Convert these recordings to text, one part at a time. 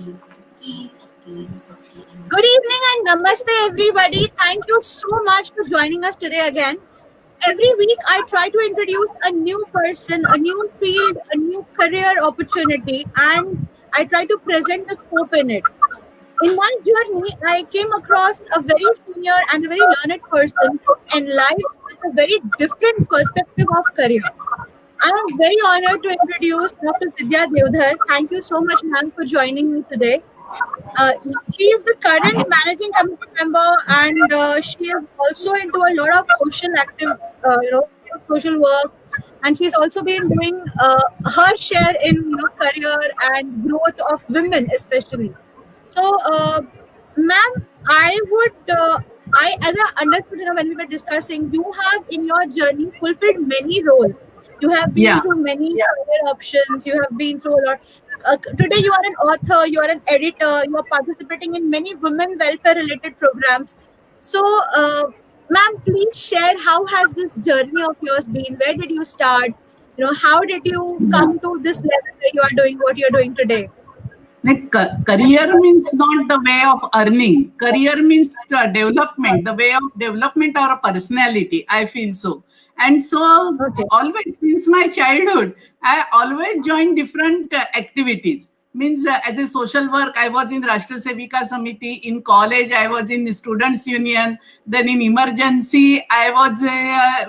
Good evening and namaste, everybody. Thank you so much for joining us today again. Every week, I try to introduce a new person, a new field, a new career opportunity, and I try to present the scope in it. In my journey, I came across a very senior and a very learned person who enlives with a very different perspective of career. I am very honored to introduce Dr. Vidya Devdhar. Thank you so much, ma'am, for joining me today. Uh, she is the current managing committee member, and she is also into a lot of social active, social work, and she's also been doing her share in career and growth of women, especially. So, ma'am, I would. As I understood, when we were discussing, you have in your journey fulfilled many roles. You have been Yeah, through many career options. You have been through a lot. Today, you are an author. You are an editor. You are participating in many women welfare related programs. So, ma'am, please share how has this journey of yours been? Where did you start? How did you yeah. come to this level where you are doing what you are doing today? Like career means not the way of earning. Career means development, the way of development or a personality. I feel so. And so, Okay. always since my childhood, I always joined different activities. Means as a social work, I was in Rashtra Sevika Samiti. In college, I was in the Students Union. Then in emergency, I was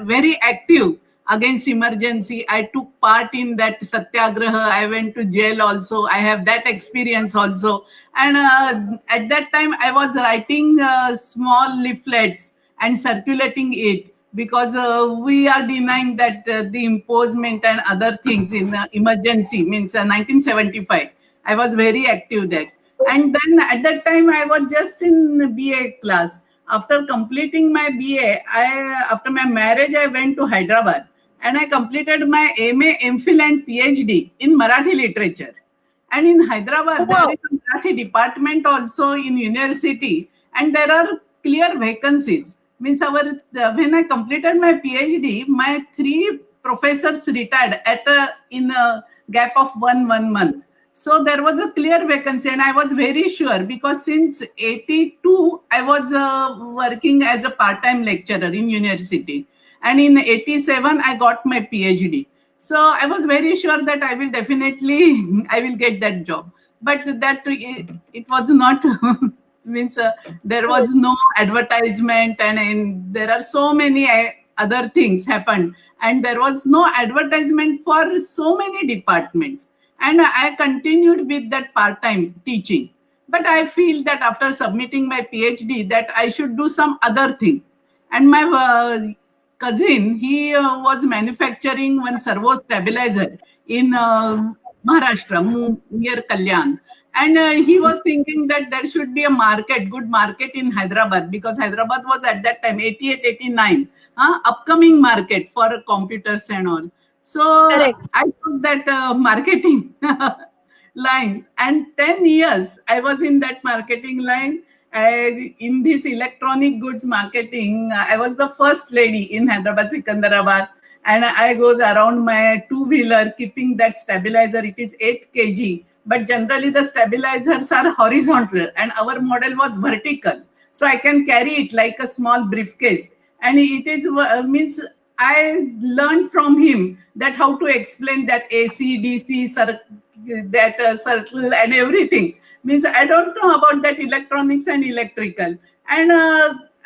very active against emergency. I took part in that satyagraha. I went to jail also. I have that experience also. And at that time, I was writing small leaflets and circulating it because we are denying that the imposement and other things in emergency means 1975. I was very active there. And then at that time, I was just in BA class. After completing my BA, after my marriage, I went to Hyderabad and I completed my MA, MPhil, and PhD in Marathi literature. And in Hyderabad, there Wow. is a Marathi department also in university, and there are clear vacancies. Means when I completed my PhD, my three professors retired at in a gap of one month. So there was a clear vacancy, and I was very sure because since 82 I was working as a part-time lecturer in university, and in 87 I got my PhD. So I was very sure that I will definitely I will get that job, but that it was not. Means there was no advertisement, and there are so many other things happened, and there was no advertisement for so many departments, and I continued with that part-time teaching. But I feel that after submitting my PhD that I should do some other thing. And my cousin, he was manufacturing one servo stabilizer in Maharashtra, near Kalyan. And he was thinking that there should be a market, good market in Hyderabad, because Hyderabad was at that time 88, 89, upcoming market for computers and all. So Correct. I took that marketing line, and 10 years I was in that marketing line. In this electronic goods marketing, I was the first lady in Hyderabad, Sikandarabad, and I goes around my two-wheeler keeping that stabilizer. It is 8 kg, but generally the stabilizers are horizontal and our model was vertical. So I can carry it like a small briefcase. And it is means I learned from him that how to explain that AC, DC, that circle and everything. Means I don't know about that electronics and electrical. And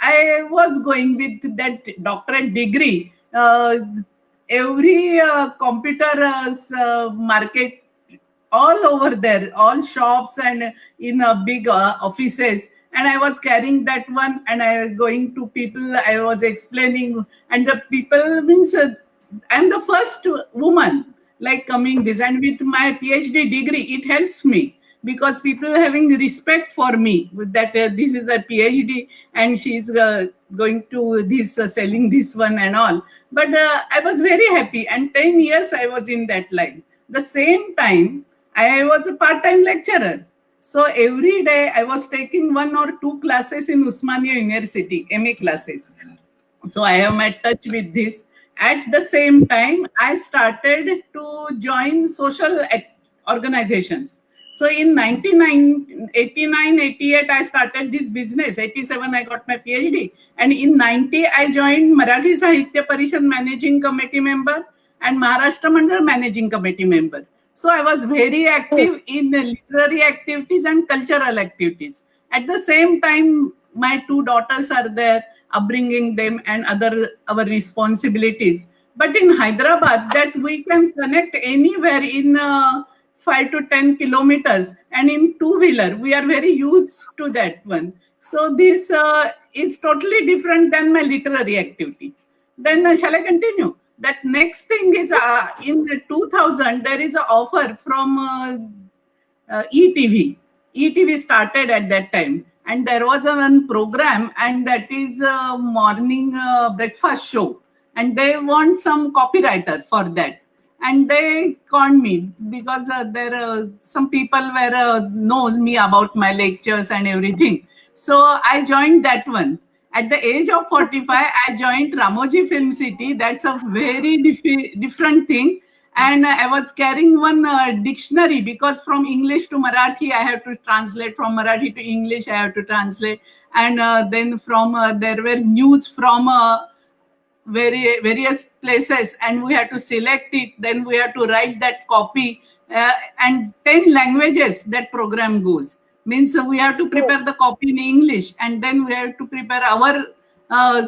I was going with that doctorate degree. Every computer market all over there, all shops and in big offices. And I was carrying that one, and I going to people. I was explaining, and the people means I'm the first woman like coming this, and with my PhD degree, it helps me because people having respect for me with that this is a PhD and she's going to this selling this one and all. But I was very happy, and 10 years I was in that line. The same time I was a part-time lecturer. So every day I was taking one or two classes in Usmania University, MA classes. So I am at touch with this. At the same time, I started to join social organizations. So in 89, 88, I started this business. 87, I got my PhD. And in 90, I joined Marathi Sahitya Parishad Managing Committee member and Maharashtra Mandal Managing Committee member. So I was very active in the literary activities and cultural activities. At the same time, my two daughters are there, upbringing them and other our responsibilities. But in Hyderabad, that we can connect anywhere in 5 to 10 kilometers, and in two-wheeler, we are very used to that one. So this is totally different than my literary activity. Then shall I continue? That next thing is in 2000, there is an offer from ETV. ETV started at that time, and there was a one program, and that is a morning breakfast show, and they want some copywriter for that, and they called me because there some people were knows me about my lectures and everything. So I joined that one. At the age of 45, I joined Ramoji Film City. That's a very different thing. And I was carrying one dictionary, because from English to Marathi, I have to translate. From Marathi to English, I have to translate. And then from there were news from various places, and we had to select it. Then we had to write that copy, and 10 languages that program goes. Means we have to prepare the copy in English, and then we have to prepare our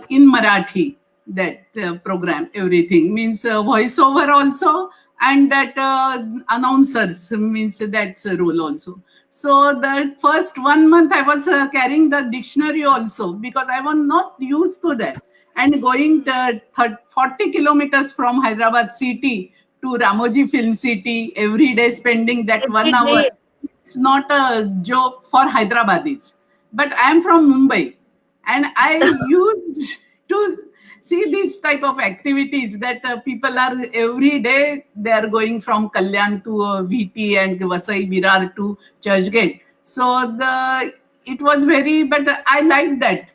in Marathi, that program, everything. Means voiceover also, and that announcers, means that's a role also. So the first 1 month I was carrying the dictionary also, because I was not used to that. And going 40 kilometers from Hyderabad city to Ramoji Film City every day, spending that Every 1 hour, day. it's not a joke for Hyderabadis. But I am from Mumbai, and I used to see these type of activities that people are every day. They are going from Kalyan to VT and Vasai Virar to Churchgate. So it was very, but I liked that.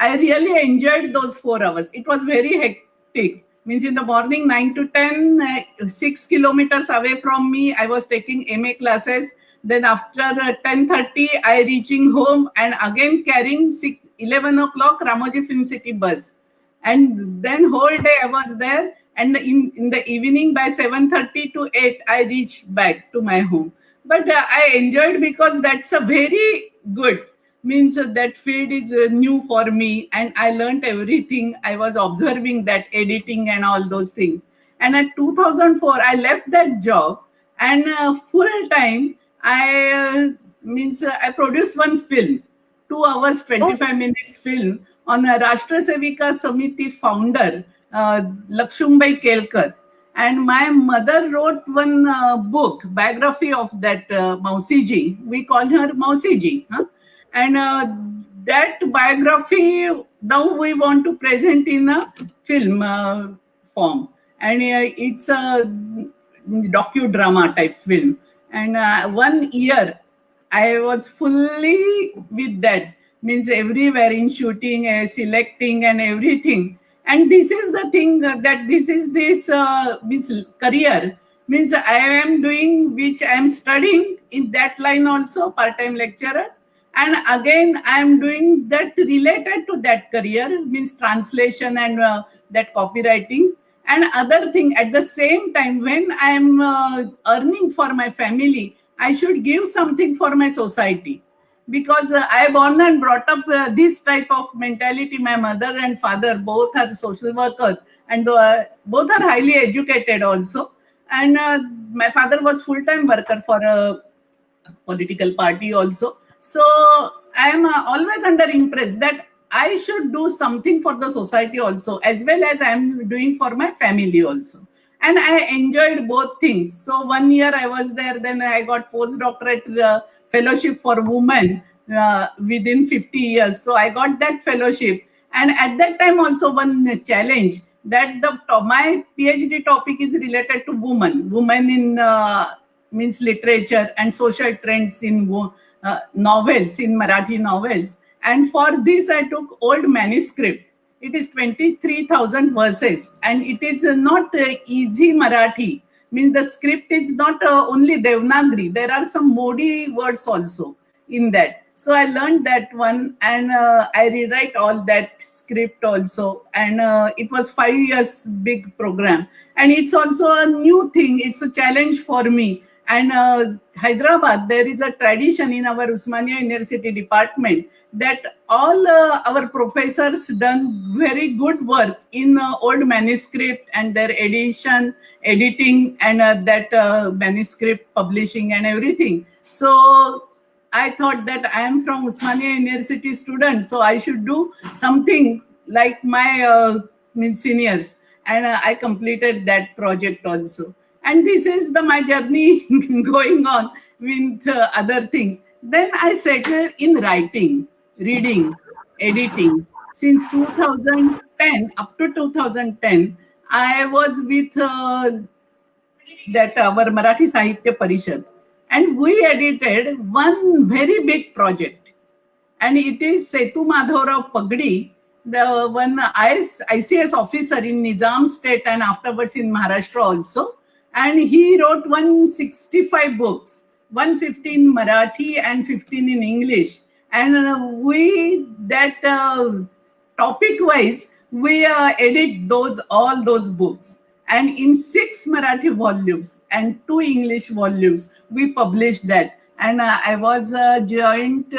I really enjoyed those 4 hours. It was very hectic. Means in the morning, 9 to 10, 6 kilometers away from me, I was taking MA classes. Then after 10:30, I reaching home, and again carrying 11 o'clock Ramoji Film City bus. And then whole day I was there. And in the evening by 7:30 to 8, I reached back to my home. But I enjoyed, because that's a very good, means that field is new for me, and I learned everything. I was observing that editing and all those things. And at 2004, I left that job, and full time I I produced one film, 2 hours 25 minutes film on a Rashtra Sevika Samiti founder Lakshumbai Kelkar. And my mother wrote one book, biography of that Mausiji. We call her Mausiji. Huh? And that biography now we want to present in a film form. And it's a docudrama type film. And 1 year I was fully with that. Means everywhere in shooting, selecting and everything. And this is the thing that this is this means career. Means I am doing, which I am studying in that line also, part-time lecturer. And again, I am doing that related to that career, means translation and that copywriting. And other thing, at the same time, when I am earning for my family, I should give something for my society, because I born and brought up this type of mentality. My mother and father both are social workers, and both are highly educated also. And my father was full-time worker for a political party also. So I am always under impressed that I should do something for the society also, as well as I am doing for my family also. And I enjoyed both things. So 1 year I was there, then I got postdoctorate fellowship for women within 50 years. So I got that fellowship. And at that time also one challenge, that my PhD topic is related to women in means literature and social trends in novels, in Marathi novels. And for this I took old manuscript. It is 23,000 verses, and it is not easy Marathi. Means the script is not only Devanagari. There are some Modi words also in that. So I learned that one, and I rewrite all that script also. And it was 5 years big program, and it's also a new thing. It's a challenge for me. And Hyderabad, there is a tradition in our Usmania University department that all our professors done very good work in old manuscript and their editing, and that manuscript publishing and everything. So I thought that I am from Usmania University student, so I should do something like my means seniors, and I completed that project also. And this is the my journey going on with other things. Then I settled in writing, reading, editing. Since 2010, up to 2010, I was with that our Marathi Sahitya Parishad, and we edited one very big project, and it is Setu Madhavrao Pagdi, the one ICS officer in Nizam state and afterwards in Maharashtra also. And he wrote 165 books, 115 Marathi and 15 in English. And we, that topic wise, we edit all those books. And in 6 Marathi volumes and 2 English volumes, we published that. And I was joint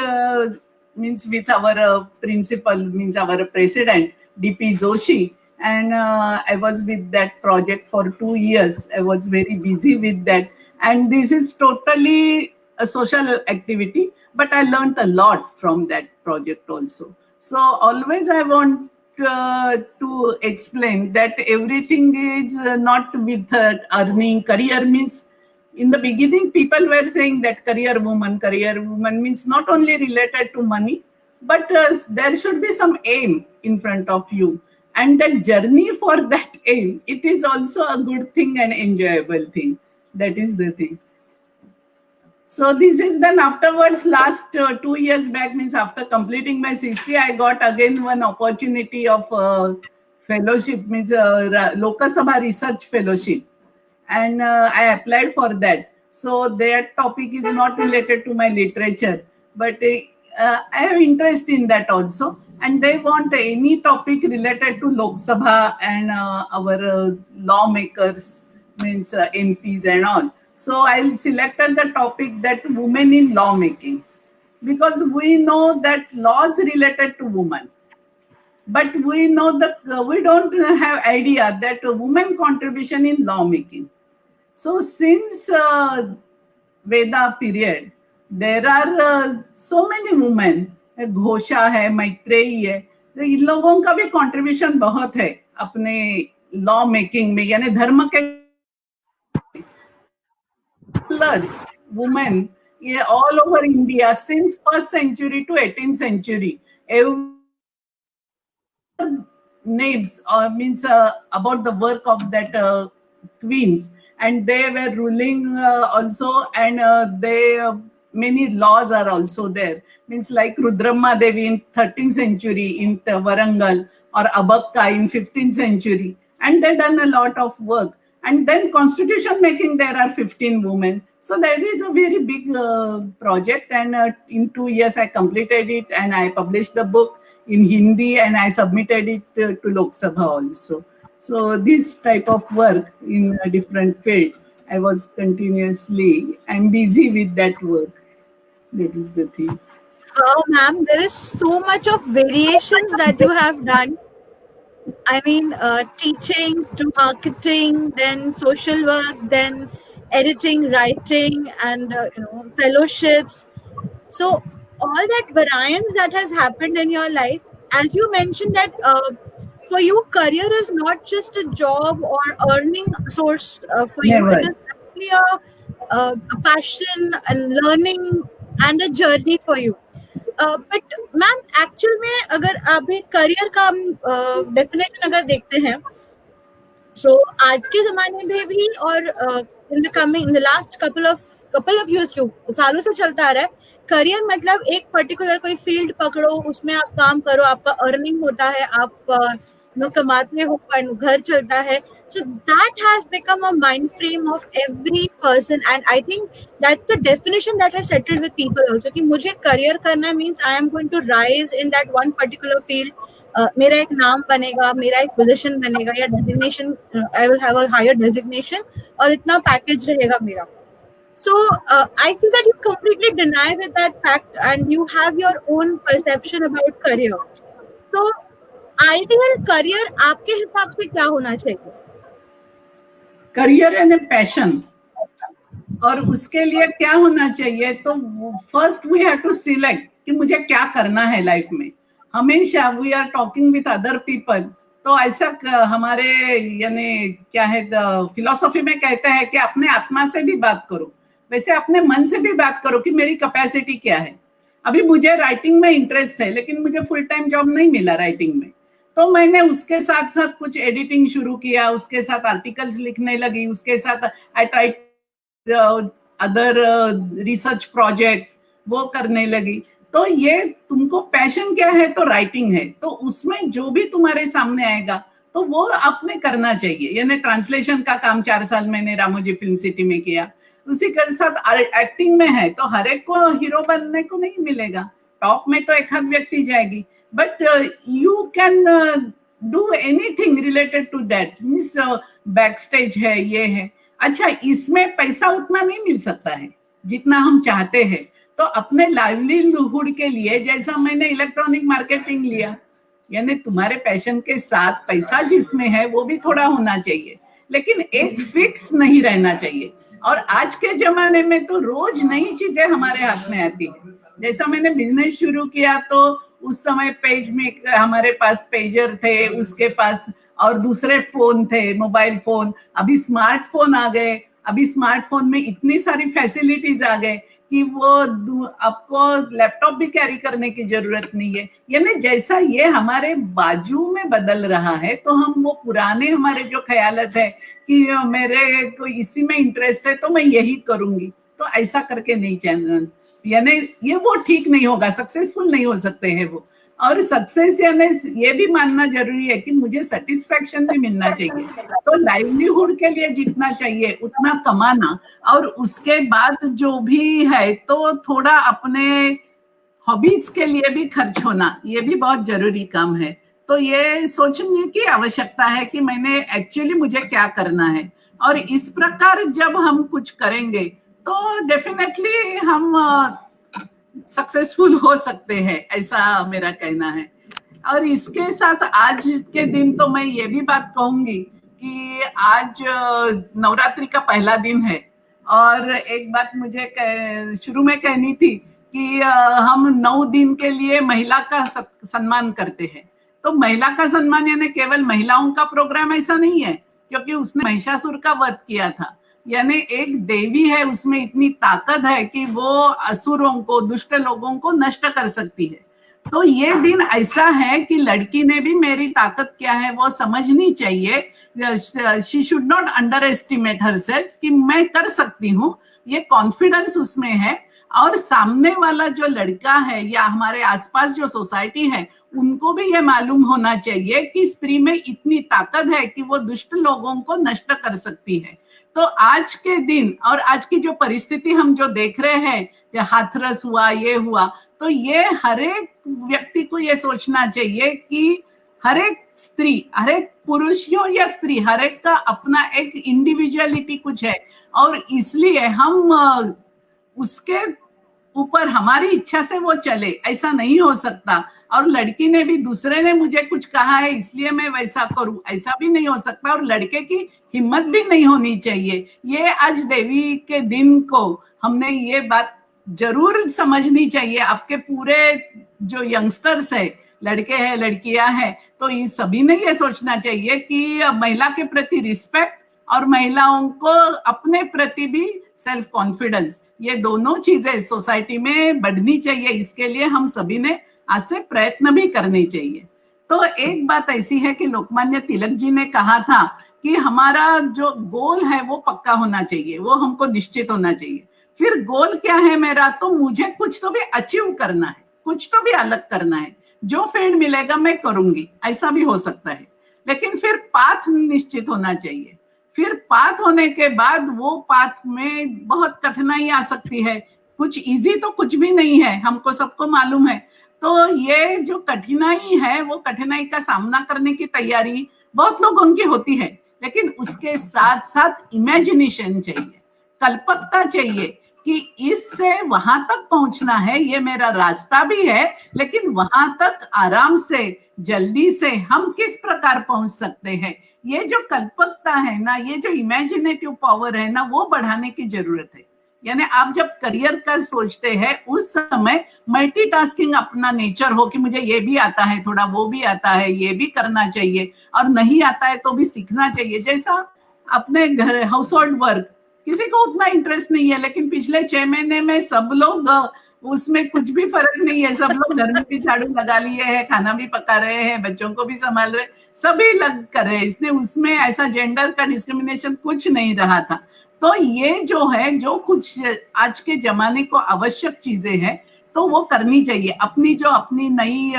means with our principal, means our president, DP Joshi. And I was with that project for 2 years. I was very busy with that. And this is totally a social activity, but I learned a lot from that project also. So always I want to explain that everything is not with earning. Career means, in the beginning, people were saying that career woman means not only related to money, but there should be some aim in front of you. And that journey for that aim, it is also a good thing and enjoyable thing. That is the thing. So this is then afterwards, last 2 years back, means after completing my 60, I got again one opportunity of fellowship, means Lok Sabha Research Fellowship. And I applied for that. So that topic is not related to my literature, but I have interest in that also. And they want any topic related to Lok Sabha and our lawmakers, means MPs and all. So I selected the topic that women in lawmaking, because we know that laws related to women, but we know that we don't have idea that women contribution in lawmaking. So since Veda period, there are so many women, घोषा है, मैत्रेयी है, तो इन लोगों का भी contribution बहुत है अपने law making में, यानी धर्म के women all over India since 1st century to 18th century. Names means about the work of that queens, and they were ruling also, and they many laws are also there. Means like Rudramma Devi in 13th century in Warangal, or Abakka in 15th century, and they done a lot of work. And then constitution making, there are 15 women. So that is a very big project, and in 2 years I completed it, and I published the book in Hindi, and I submitted it to Lok Sabha also. So this type of work in a different field, I was continuously, I'm busy with that work. That is the thing. Oh, ma'am, there is so much of variations that you have done. I mean, teaching to marketing, then social work, then editing, writing, and fellowships. So all that variance that has happened in your life, as you mentioned that for you, career is not just a job or earning source for you. Never. It is actually a passion and learning and a journey for you. But ma'am actual में अगर आप एक career का definition अगर देखते हैं, सो आज के जमाने में भी और in the last couple of years, क्यों सालों से चलता आ रहा है, करियर मतलब एक पर्टिकुलर कोई फील्ड पकड़ो, उसमें आप काम करो, आपका अर्निंग होता है, आप कमाते हो और घर चलता है. So that has become a mind frame of every person, and I think that's the definition that has settled with people also कि मुझे career करना means I am going to rise in that one particular field. मेरा एक नाम बनेगा, मेरा एक position बनेगा या designation, I will have a higher designation और इतना पैकेज रहेगा मेरा. So I think that you completely deny with that fact, and you have your own perception about career. So ideal career आपके हिसाब से क्या होना चाहिए? करियर एंड पैशन, और उसके लिए क्या होना चाहिए, तो first we have to select कि मुझे क्या करना है लाइफ में. हमेशा we are talking with other people, तो ऐसा हमारे यानी क्या है फिलोसॉफी में कहते हैं कि अपने आत्मा से भी बात करो, वैसे अपने मन से भी बात करो कि मेरी कैपेसिटी क्या है. अभी मुझे राइटिंग में इंटरेस्ट है, लेकिन मुझे फुल टाइम जॉब नहीं मिला राइटिंग में, तो मैंने उसके साथ साथ कुछ एडिटिंग शुरू किया, उसके साथ आर्टिकल्स लिखने लगी, उसके साथ I try other research project वो करने लगी. तो ये तुमको पैशन क्या है, तो राइटिंग है, तो उसमें जो भी तुम्हारे सामने आएगा तो वो आपने करना चाहिए. यानी ट्रांसलेशन का काम 4 साल मैंने रामोजी फिल्म सिटी में किया, उसी के साथ एक्टिंग में है, तो हर एक को हीरो बनने को नहीं मिलेगा, टॉप में तो एक आध व्यक्ति जाएगी, but you can do anything related to that. Means backstage है, ये है. अच्छा, इसमें पैसा उतना नहीं मिल सकता है जितना हम चाहते हैं, तो अपने लाइवलीहुड के लिए, जैसा मैंने इलेक्ट्रॉनिक मार्केटिंग लिया, यानी तुम्हारे पैशन के साथ पैसा जिसमें है वो भी थोड़ा होना चाहिए, लेकिन एक फिक्स नहीं रहना चाहिए. और आज के जमाने में तो रोज नई चीजें हमारे हाथ में आती है. जैसा मैंने बिजनेस शुरू किया तो उस समय पेज में हमारे पास पेजर थे, उसके पास और दूसरे फोन थे, मोबाइल फोन. अभी स्मार्टफोन आ गए, अभी स्मार्टफोन में इतनी सारी फैसिलिटीज आ गए कि वो आपको लैपटॉप भी कैरी करने की जरूरत नहीं है. यानी जैसा ये हमारे बाजू में बदल रहा है, तो हम वो पुराने हमारे जो ख्यालत है कि मेरे को इसी में इंटरेस्ट है तो मैं यही करूंगी, तो ऐसा करके नहीं चलना. यानी ये वो ठीक नहीं होगा, सक्सेसफुल नहीं हो सकते हैं वो. और सक्सेस यानी ये भी मानना जरूरी है कि मुझे सेटिस्फेक्शन भी मिलना चाहिए. तो लाइवलीहुड के लिए जितना चाहिए उतना कमाना, और उसके बाद जो भी है तो थोड़ा अपने हॉबीज के लिए भी खर्च होना, ये भी बहुत जरूरी काम है. तो ये सोचने की आवश्यकता है कि मैंने एक्चुअली मुझे क्या करना है, और इस प्रकार जब हम कुछ करेंगे तो डेफिनेटली हम सक्सेसफुल हो सकते हैं, ऐसा मेरा कहना है. और इसके साथ आज के दिन तो मैं ये भी बात कहूंगी कि आज नवरात्रि का पहला दिन है, और एक बात मुझे शुरू में कहनी थी कि हम 9 दिन के लिए महिला का सम्मान करते हैं. तो महिला का सम्मान यानी केवल महिलाओं का प्रोग्राम ऐसा नहीं है, क्योंकि उसने महिषासुर का वध किया था. यानी एक देवी है, उसमें इतनी ताकत है कि वो असुरों को, दुष्ट लोगों को नष्ट कर सकती है. तो ये दिन ऐसा है कि लड़की ने भी मेरी ताकत क्या है वो समझनी चाहिए. She should not under estimate herself कि मैं कर सकती हूँ, ये कॉन्फिडेंस उसमें है. और सामने वाला जो लड़का है या हमारे आसपास जो सोसाइटी है, उनको भी ये मालूम होना चाहिए कि स्त्री में इतनी ताकत है कि वो दुष्ट लोगों को नष्ट कर सकती है. तो आज के दिन और आज की जो परिस्थिति हम जो देख रहे हैं, हाथरस हुआ, ये हुआ, तो ये हर एक व्यक्ति को ये सोचना चाहिए कि हर एक स्त्री, हर एक पुरुष हो या स्त्री, हर एक का अपना एक इंडिविजुअलिटी कुछ है, और इसलिए हम उसके ऊपर हमारी इच्छा से वो चले, ऐसा नहीं हो सकता. और लड़की ने भी, दूसरे ने मुझे कुछ कहा है इसलिए मैं वैसा करूं, ऐसा भी नहीं हो सकता. और लड़के की हिम्मत भी नहीं होनी चाहिए. ये आज देवी के दिन को हमने ये बात जरूर समझनी चाहिए. आपके पूरे जो यंगस्टर्स है, लड़के हैं, लड़कियां हैं, तो इन सभी ने ये सोचना चाहिए कि महिला के प्रति रिस्पेक्ट और महिलाओं को अपने प्रति भी सेल्फ कॉन्फिडेंस, ये दोनों चीजें सोसाइटी में बढ़नी चाहिए. इसके लिए हम सभी ने आज से प्रयत्न भी करने चाहिए. तो एक बात ऐसी है कि लोकमान्य तिलक जी ने कहा था कि हमारा जो गोल है वो पक्का होना चाहिए, वो हमको निश्चित होना चाहिए. फिर गोल क्या है मेरा, तो मुझे कुछ तो भी अचीव करना है, कुछ तो भी अलग करना है. जो फील्ड मिलेगा मैं करूंगी, ऐसा भी हो सकता है. लेकिन फिर पाथ निश्चित होना चाहिए। फिर पाथ होने के बाद वो पाथ में बहुत कठिनाई आ सकती है, कुछ इजी तो कुछ भी नहीं है, हमको सबको मालूम है। तो ये जो कठिनाई है, वो कठिनाई का सामना करने की तैयारी बहुत लोगों की होती है, लेकिन उसके साथ साथ इमेजिनेशन चाहिए, कल्पकता चाहिए कि इससे वहां तक पहुंचना है, ये मेरा रास्ता भी है, लेकिन वहां तक आराम से जल्दी से हम किस प्रकार पहुंच सकते हैं। ये जो कल्पकता है ना, ये जो इमेजिनेटिव पावर है ना, वो बढ़ाने की जरूरत है। यानी आप जब करियर का सोचते हैं उस समय मल्टीटास्किंग अपना नेचर हो कि मुझे ये भी आता है, थोड़ा वो भी आता है, ये भी करना चाहिए, और नहीं आता है तो भी सीखना चाहिए। जैसा अपने घर हाउस होल्ड वर्क, किसी को उतना इंटरेस्ट नहीं है, लेकिन पिछले 6 महीने में सब लोग उसमें कुछ भी फर्क नहीं है, सब लोग घर में भी झाड़ू लगा लिए हैं, खाना भी पका रहे हैं, बच्चों को भी संभाल रहे, सभी लग कर रहे हैं। इसने उसमें ऐसा जेंडर का डिस्क्रिमिनेशन कुछ नहीं रहा था। तो ये जो है, जो कुछ आज के जमाने को आवश्यक चीजें हैं, तो वो करनी चाहिए। अपनी नई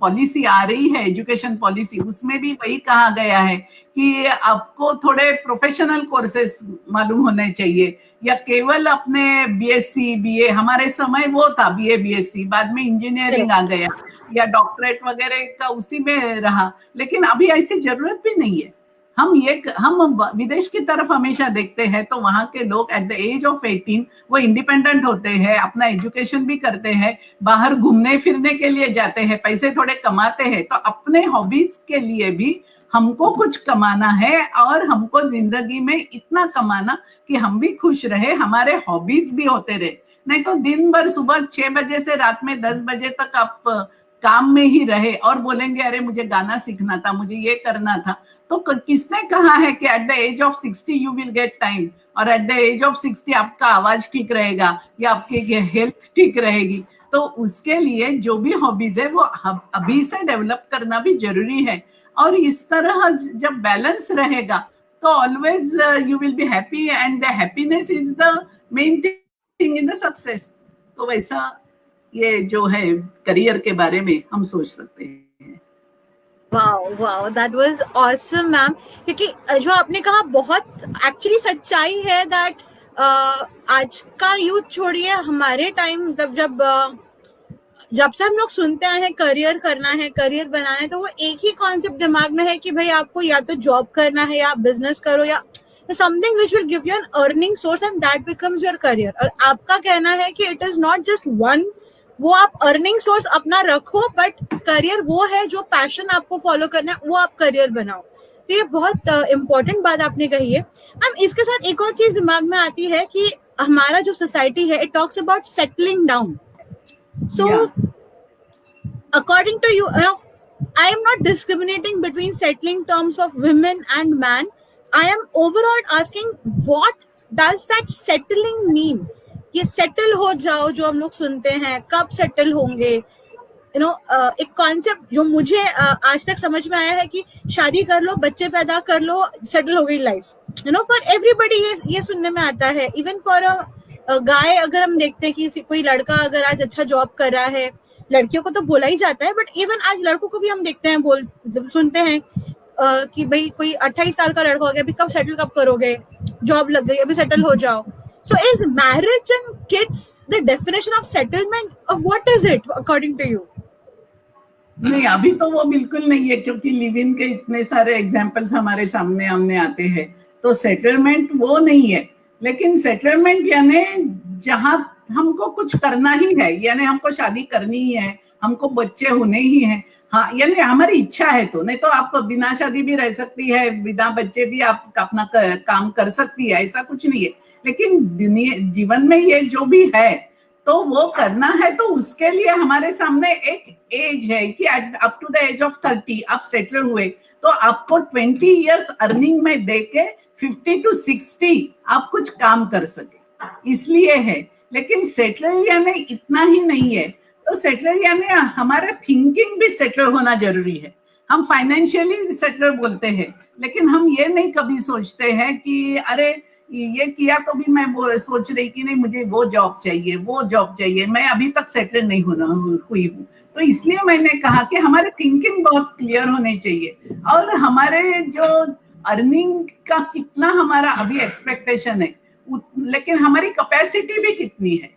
पॉलिसी आ रही है, एजुकेशन पॉलिसी, उसमें भी वही कहा गया है कि आपको थोड़े प्रोफेशनल कोर्सेस मालूम होने चाहिए, या केवल अपने बीएससी बीए, हमारे समय वो था बीए बीएससी, बाद में इंजीनियरिंग आ गया, या डॉक्टरेट वगैरह का उसी में रहा। लेकिन अभी ऐसी जरूरत भी नहीं है। हम विदेश की तरफ हमेशा देखते हैं, तो वहां के लोग एट द एज ऑफ 18 वो इंडिपेंडेंट होते हैं, अपना एजुकेशन भी करते हैं, बाहर घूमने फिरने के लिए जाते हैं, पैसे थोड़े कमाते हैं। तो अपने हॉबीज के लिए भी हमको कुछ कमाना है, और हमको जिंदगी में इतना कमाना कि हम भी खुश रहे, हमारे हॉबीज भी होते रहे। नहीं तो दिन भर सुबह 6 बजे से रात में 10 बजे तक आप काम में ही रहे और बोलेंगे अरे मुझे गाना सीखना था, मुझे ये करना था। तो किसने कहा है कि at the age of 60 you will get time, और एट द एज ऑफ 60 आपका आवाज ठीक रहेगा या आपकी हेल्थ ठीक रहेगी। तो उसके लिए जो भी हॉबीज है वो अभी से डेवलप करना भी जरूरी है। और इस तरह जब बैलेंस रहेगा तो always you will be happy, and the happiness is the main thing in the success. तो वैसा ये जो है करियर के बारे में हम सोच सकते हैं। Wow wow, that was awesome ma'am. क्योंकि जो आपने कहा बहुत एक्चुअली सच्चाई है दैट आज का यूथ छोड़िए, हमारे टाइम जब से हम लोग सुनते आए हैं करियर करना है, करियर बनाना है, तो वो एक ही कॉन्सेप्ट दिमाग में है कि भाई आपको या तो जॉब करना है या बिजनेस करो या something which will give you an earning source and that becomes your career. और आपका कहना है कि it is not just one, वो आप अर्निंग सोर्स अपना रखो, बट करियर वो है जो पैशन आपको फॉलो करना है, वो आप करियर बनाओ। तो ये बहुत इंपॉर्टेंट बात आपने कही है मैम। इसके साथ एक और चीज दिमाग में आती है कि हमारा जो सोसाइटी है, it talks about settling down. So, according to you, I am not discriminating between settling terms of women and man. I am overall asking, what does that settling mean? ये settle हो जाओ जो हम लोग सुनते हैं, कब settle होंगे? एक कॉन्सेप्ट जो मुझे आज तक समझ में आया है कि शादी कर लो, बच्चे पैदा कर लो, सेटल हो गई लाइफ। फॉर एवरीबडी ये सुनने में आता है। इवन फॉर गाय, अगर हम देखते हैं कि कोई लड़का अगर आज अच्छा जॉब कर रहा है, लड़कियों को तो बोला ही जाता है, बट इवन आज लड़कों को भी हम देखते हैं, सुनते हैं कि भाई कोई 28 साल का लड़का हो गया, अभी कब सेटल कब करोगे, जॉब लग गई, अभी सेटल हो जाओ। So is marriage and kids the definition of settlement, what is it according to you? नहीं, अभी तो वो बिल्कुल नहीं है, क्योंकि लिव इन के इतने सारे एग्जाम्पल्स हमारे सामने आते हैं। तो सेटलमेंट वो नहीं है, लेकिन सेटलमेंट यानी जहां हमको कुछ करना ही है, यानी हमको शादी करनी ही है, हमको बच्चे होने ही हैं, हाँ, यानी हमारी इच्छा है। तो नहीं तो आप बिना शादी भी रह सकती है, बिना बच्चे भी आप अपना काम कर सकती है, ऐसा कुछ नहीं है। लेकिन जीवन में ये जो भी है तो वो करना है, तो उसके लिए हमारे सामने एक एज है कि up to the age of 30 आप सेटल हुए तो आपको 20 इयर्स अर्निंग में देके 50 to 60 आप कुछ काम कर सके, इसलिए है। लेकिन सेटल यानी इतना ही नहीं है। तो सेटल यानी हमारा थिंकिंग भी सेटल होना जरूरी है। हम फाइनेंशियली सेटल बोलते हैं, लेकिन हम ये नहीं कभी सोचते हैं कि अरे ये किया तो भी मैं वो सोच रही कि नहीं मुझे वो जॉब चाहिए, वो जॉब चाहिए, मैं अभी तक सेटल नहीं हुई हूँ। तो इसलिए मैंने कहा कि हमारे थिंकिंग बहुत क्लियर होने चाहिए, और हमारे जो अर्निंग का कितना हमारा अभी एक्सपेक्टेशन है, लेकिन हमारी कैपेसिटी भी कितनी है,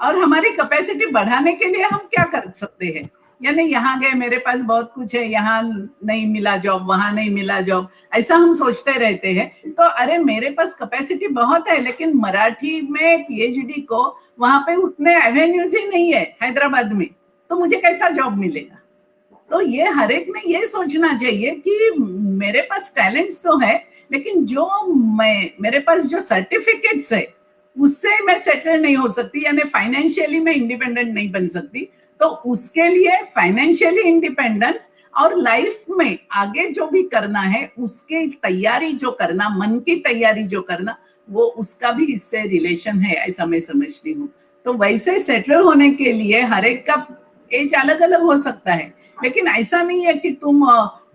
और हमारी कैपेसिटी बढ़ाने के लिए हम क्या कर सकते हैं। यानी यहाँ गए, मेरे पास बहुत कुछ है, यहाँ नहीं मिला जॉब, वहां नहीं मिला जॉब, ऐसा हम सोचते रहते हैं। तो अरे मेरे पास कैपेसिटी बहुत है, लेकिन मराठी में पीएचडी को वहां पे उतने एवेन्यूज ही नहीं है हैदराबाद में, तो मुझे कैसा जॉब मिलेगा। तो ये हर एक ने ये सोचना चाहिए कि मेरे पास टैलेंट्स तो है, लेकिन जो मेरे पास जो सर्टिफिकेट्स है उससे मैं सेटल नहीं हो सकती, यानी फाइनेंशियली मैं इंडिपेंडेंट नहीं बन सकती। तो उसके लिए फाइनेंशियली इंडिपेंडेंस और लाइफ में आगे जो भी करना है उसकी तैयारी जो करना, मन की तैयारी जो करना, वो उसका भी इससे रिलेशन है, ऐसा मैं समझती हूँ। तो वैसे सेटल होने के लिए हर एक का एज अलग अलग हो सकता है, लेकिन ऐसा नहीं है कि तुम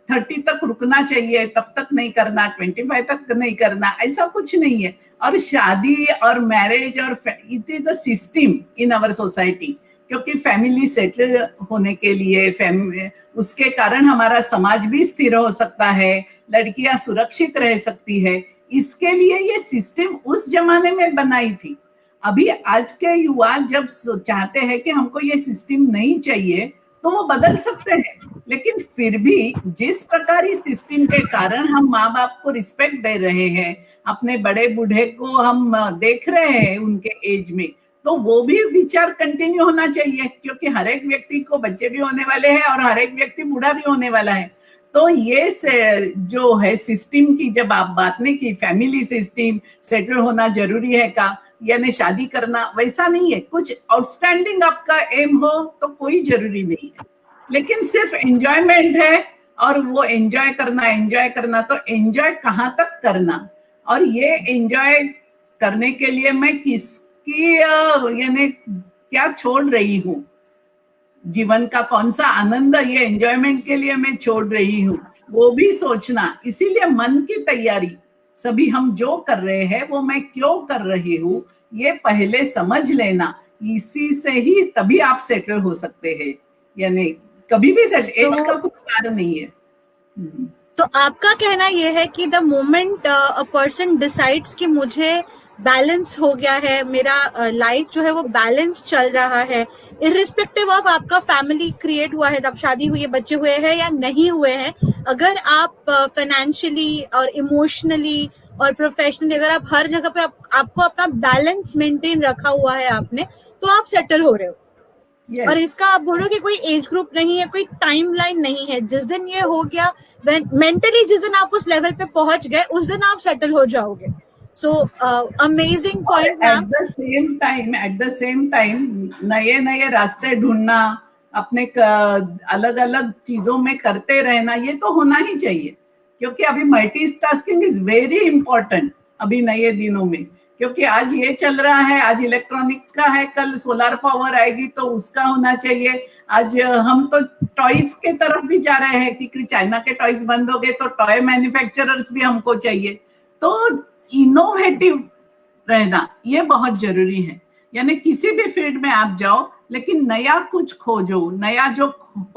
30 तक रुकना चाहिए, तब तक नहीं करना, 25 तक नहीं करना, ऐसा कुछ नहीं है। और शादी और मैरिज और it is a system in our society, क्योंकि फैमिली सेटल होने के लिए उसके कारण हमारा समाज भी स्थिर हो सकता है, लड़कियां सुरक्षित रह सकती है। इसके लिए ये सिस्टम उस जमाने में बनाई थी। अभी आज के युवा जब चाहते हैं कि हमको ये सिस्टम नहीं चाहिए, तो वो बदल सकते हैं, लेकिन फिर भी जिस प्रकार इस सिस्टम के कारण हम माँ बाप को रिस्पेक्ट दे रहे हैं, अपने बड़े बूढ़े को हम देख रहे हैं उनके एज में, तो वो भी विचार कंटिन्यू होना चाहिए, क्योंकि हर एक व्यक्ति को बच्चे भी होने वाले हैं और हर एक व्यक्ति बूढ़ा भी होने वाला है। तो ये जो है सिस्टम की जब आप बात नहीं की, फैमिली सिस्टम सेटल होना जरूरी है का, यानी शादी करना, वैसा नहीं है। कुछ आउटस्टैंडिंग आपका एम हो तो कोई जरूरी नहीं है, लेकिन सिर्फ एंजॉयमेंट है, और वो एंजॉय करना तो एंजॉय कहाँ तक करना, और ये एंजॉय करने के लिए मैं किसकी यानी क्या छोड़ रही हूँ, जीवन का कौन सा आनंद ये एंजॉयमेंट के लिए मैं छोड़ रही हूँ, वो भी सोचना। इसीलिए मन की तैयारी, सभी हम जो कर रहे हैं वो मैं क्यों कर रही हूँ, ये पहले समझ लेना। इसी से ही तभी आप सेटल हो सकते हैं, यानी कभी भी एज का कोई कारण नहीं है। तो आपका कहना यह है कि the moment a person decides कि मुझे बैलेंस हो गया है, मेरा लाइफ जो है वो बैलेंस चल रहा है, इरिस्पेक्टिव ऑफ आपका फैमिली क्रिएट हुआ है, तब शादी हुई है, बच्चे हुए हैं या नहीं हुए हैं, अगर आप फाइनेंशियली और इमोशनली और प्रोफेशनली अगर आप हर जगह पे आपको अपना बैलेंस मेंटेन रखा हुआ है आपने, तो आप सेटल हो रहे हो। Yes. और इसका आप बोलो कि कोई एज ग्रुप नहीं है, कोई टाइमलाइन नहीं है, जिस दिन ये हो गया, मेंटली जिस दिन आप उस लेवल पे पहुंच गए उस दिन आप सेटल हो जाओगे। So amazing point ma'am. At the same time नए नए रास्ते ढूंढना, अपने अलग अलग चीजों में करते रहना, ये तो होना ही चाहिए, क्योंकि अभी मल्टीटास्किंग इज वेरी इंपॉर्टेंट अभी नए दिनों में। क्योंकि आज ये चल रहा है, आज इलेक्ट्रॉनिक्स का है, कल सोलर पावर आएगी तो उसका होना चाहिए। आज हम तो टॉयज के तरफ भी जा रहे हैं, क्योंकि चाइना के टॉयज बंद हो गए तो टॉय मैन्युफैक्चरर्स भी हमको चाहिए। तो इनोवेटिव रहना ये बहुत जरूरी है, यानी किसी भी फील्ड में आप जाओ, लेकिन नया कुछ खोजो, नया जो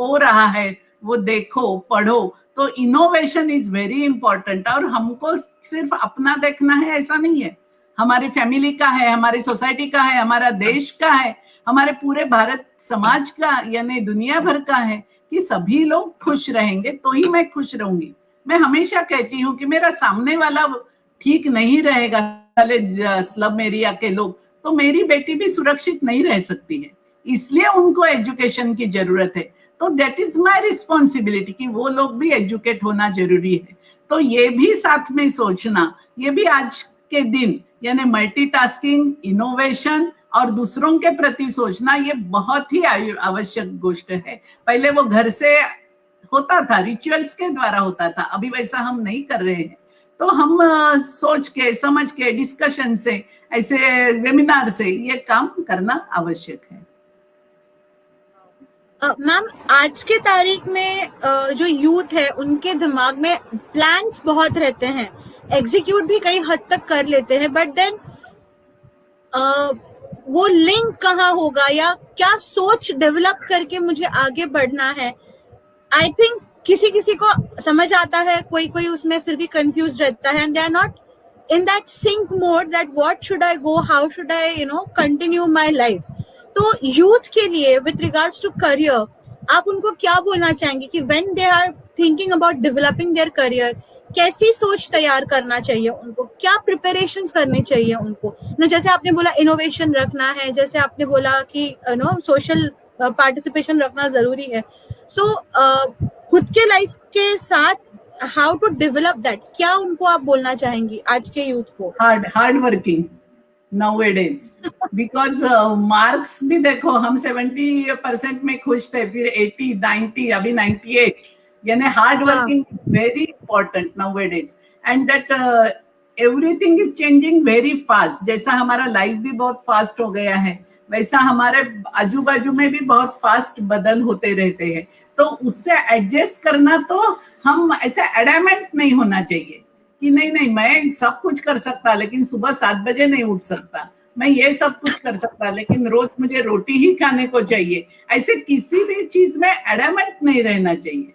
हो रहा है वो देखो, पढ़ो। तो इनोवेशन इज वेरी इंपॉर्टेंट। और हमको सिर्फ अपना देखना है ऐसा नहीं है, हमारी फैमिली का है, हमारी सोसाइटी का है, हमारा देश का है, हमारे पूरे भारत समाज का, यानी दुनिया भर का है, कि सभी लोग खुश रहेंगे तो ही मैं खुश रहूंगी। मैं हमेशा कहती हूँ कि मेरा सामने वाला ठीक नहीं रहेगा, स्लम एरिया के लोग, तो मेरी बेटी भी सुरक्षित नहीं रह सकती है, इसलिए उनको एजुकेशन की जरूरत है। तो दैट इज माय रिस्पॉन्सिबिलिटी कि वो लोग भी एजुकेट होना जरूरी है। तो ये भी साथ में सोचना, ये भी आज के दिन, यानी मल्टीटास्किंग, इनोवेशन और दूसरों के प्रति सोचना, ये बहुत ही आवश्यक गोष्ट है। पहले वो घर से होता था, रिचुअल्स के द्वारा होता था, अभी वैसा हम नहीं कर रहे हैं। तो हम सोच के, समझ के, डिस्कशन से, ऐसे वेबिनार से ये काम करना आवश्यक है। मैम, आज के तारीख में जो यूथ है उनके दिमाग में प्लान्स बहुत रहते हैं एग्जीक्यूट भी कई हद तक कर लेते हैं, बट देन वो लिंक कहाँ होगा या क्या सोच डेवलप करके मुझे आगे बढ़ना है, आई थिंक किसी किसी को समझ आता है, कोई कोई उसमें फिर भी कंफ्यूज रहता है, and they are not in that sync mode that what should I go, how should I continue my life. तो youth के लिए with regards to career आप उनको क्या बोलना चाहेंगे कि when they are thinking about developing their career कैसी सोच तैयार करना चाहिए उनको, क्या प्रिपरेशंस करनी चाहिए उनको, जैसे आपने बोला इनोवेशन रखना है, जैसे आपने बोला कि सोशल पार्टिसिपेशन रखना जरूरी है, सो खुद के लाइफ के साथ हाउ टू डेवलप दैट, क्या उनको आप बोलना चाहेंगी आज के यूथ को? Hard working nowadays because marks भी देखो, हम 70% में खुश थे, फिर 80, 90, अभी 98, यानी hard working very important nowadays, and that everything is changing very fast. जैसा हमारा लाइफ भी बहुत फास्ट हो गया है, वैसा हमारे आजू बाजू में भी बहुत फास्ट बदल होते रहते हैं. तो उससे एडजस्ट करना, तो हम ऐसे एडामेंट नहीं होना चाहिए कि नहीं मैं सब कुछ कर सकता लेकिन सुबह 7 बजे नहीं उठ सकता, मैं ये सब कुछ कर सकता लेकिन रोज मुझे रोटी ही खाने को चाहिए. ऐसे किसी भी चीज में एडामेंट नहीं रहना चाहिए.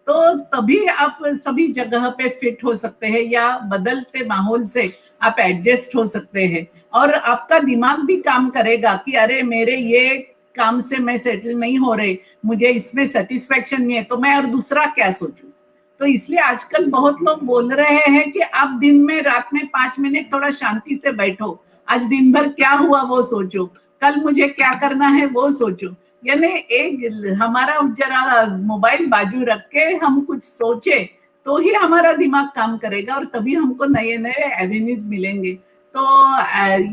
तो तभी आप सभी जगह पे फिट हो सकते हैं, या बदलते माहौल से आप एडजस्ट हो सकते हैं, और आपका दिमाग भी काम करेगा कि अरे मेरे ये काम से मैं सेटल नहीं हो रहे, मुझे इसमें सेटिस्फेक्शन नहीं है, तो मैं और दूसरा क्या सोचूं. तो इसलिए आजकल बहुत लोग बोल रहे हैं कि आप दिन में, रात में 5 मिनट थोड़ा शांति से बैठो, आज दिन भर क्या हुआ वो सोचो, कल मुझे क्या करना है वो सोचो. यानी एक हमारा जरा मोबाइल बाजू रख के हम कुछ सोचे तो ही हमारा दिमाग काम करेगा, और तभी हमको नए नए एवेन्यूज मिलेंगे. तो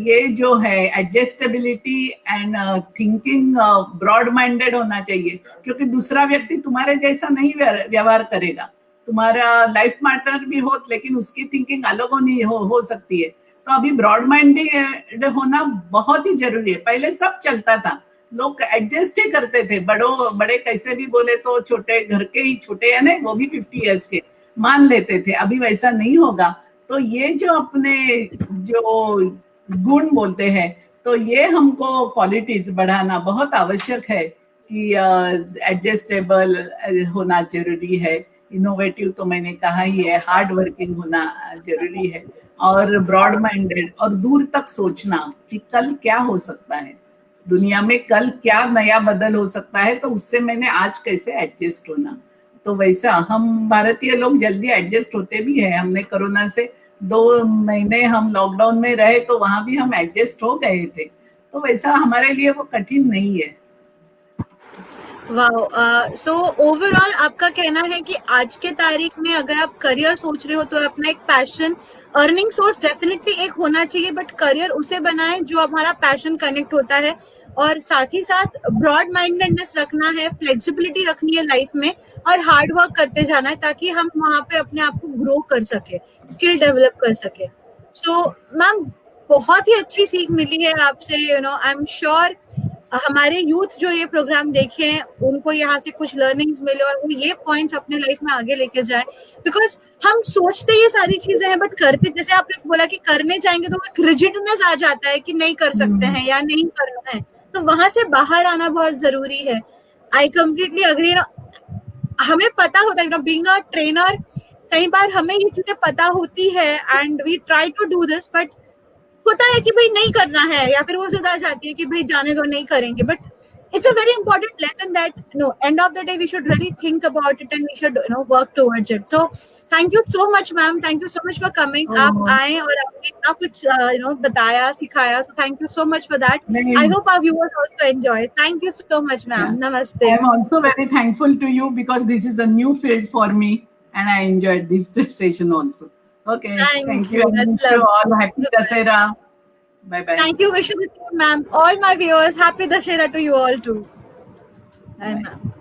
ये जो है adjustability and thinking broad minded होना चाहिए, क्योंकि दूसरा व्यक्ति तुम्हारे जैसा नहीं व्यवहार करेगा. तुम्हारा लाइफ पार्टनर भी हो लेकिन उसकी थिंकिंग अलग होनी हो सकती है. तो अभी ब्रॉड माइंडेड होना बहुत ही जरूरी है. पहले सब चलता था, लोग एडजस्ट ही करते थे, बड़े कैसे भी बोले तो छोटे घर के ही छोटे, यानी वो भी 50 ईयर्स के मान लेते थे. अभी वैसा नहीं होगा. तो ये जो अपने जो गुण बोलते हैं, तो ये हमको क्वालिटीज बढ़ाना बहुत आवश्यक है कि एडजस्टेबल होना जरूरी है, इनोवेटिव तो मैंने कहा ही है, हार्ड वर्किंग होना जरूरी है, और ब्रॉड माइंडेड, और दूर तक सोचना कि कल क्या हो सकता है, दुनिया में कल क्या नया बदल हो सकता है, तो उससे मैंने आज कैसे एडजस्ट होना. तो वैसा हम भारतीय लोग जल्दी एडजस्ट होते भी हैं. हमने कोरोना से 2 महीने हम लॉकडाउन में रहे, तो वहां भी हम एडजस्ट हो गए थे. तो वैसा हमारे लिए वो कठिन नहीं है. वाओ. सो ओवरऑल आपका कहना है कि आज के तारीख में अगर आप करियर सोच रहे हो तो अपना एक पैशन, अर्निंग सोर्स डेफिनेटली एक होना चाहिए, बट करियर उसे बनाए जो हमारा पैशन कनेक्ट होता है, और साथ ही साथ ब्रॉड माइंडेडनेस रखना है, फ्लेक्सिबिलिटी रखनी है लाइफ में, और हार्ड वर्क करते जाना है ताकि हम वहां पे अपने आप को ग्रो कर सके, स्किल डेवलप कर सके. सो मैम बहुत ही अच्छी सीख मिली है आपसे. आई एम श्योर हमारे यूथ जो ये प्रोग्राम देखे हैं उनको यहाँ से कुछ लर्निंग्स मिले और वो ये पॉइंट्स अपने लाइफ में आगे लेके जाए. बिकॉज हम सोचते ये सारी चीजें हैं बट करते, जैसे आपने बोला कि करने जाएंगे तो एक रिजिडनेस आ जाता है कि नहीं कर सकते हैं या नहीं करना है, तो वहां से बाहर आना बहुत जरूरी है. I completely agree. हमें पता होता है बीइंग अ ट्रेनर, कई बार हमें ये चीजें पता होती है and we try to do this, but होता है कि भाई नहीं करना है, या फिर वो जिद आ जाती है कि भाई जाने दो नहीं करेंगे. But it's a very important lesson that end of the day we should really think about it and we should work towards it. So thank you so much ma'am, thank you so much for coming. आप आए और आपने इतना कुछ बताया सिखाया, so thank you so much for that. I hope our viewers also enjoy. Thank you so much ma'am. Namaste. I am also very thankful to you because this is a new field for me and I enjoyed this session also. Okay, thank you. I wish you all happy Dussehra. Bye bye. Thank you. Wish you the same, ma'am. All my viewers, happy Dussehra to you all too. Bye, ma'am.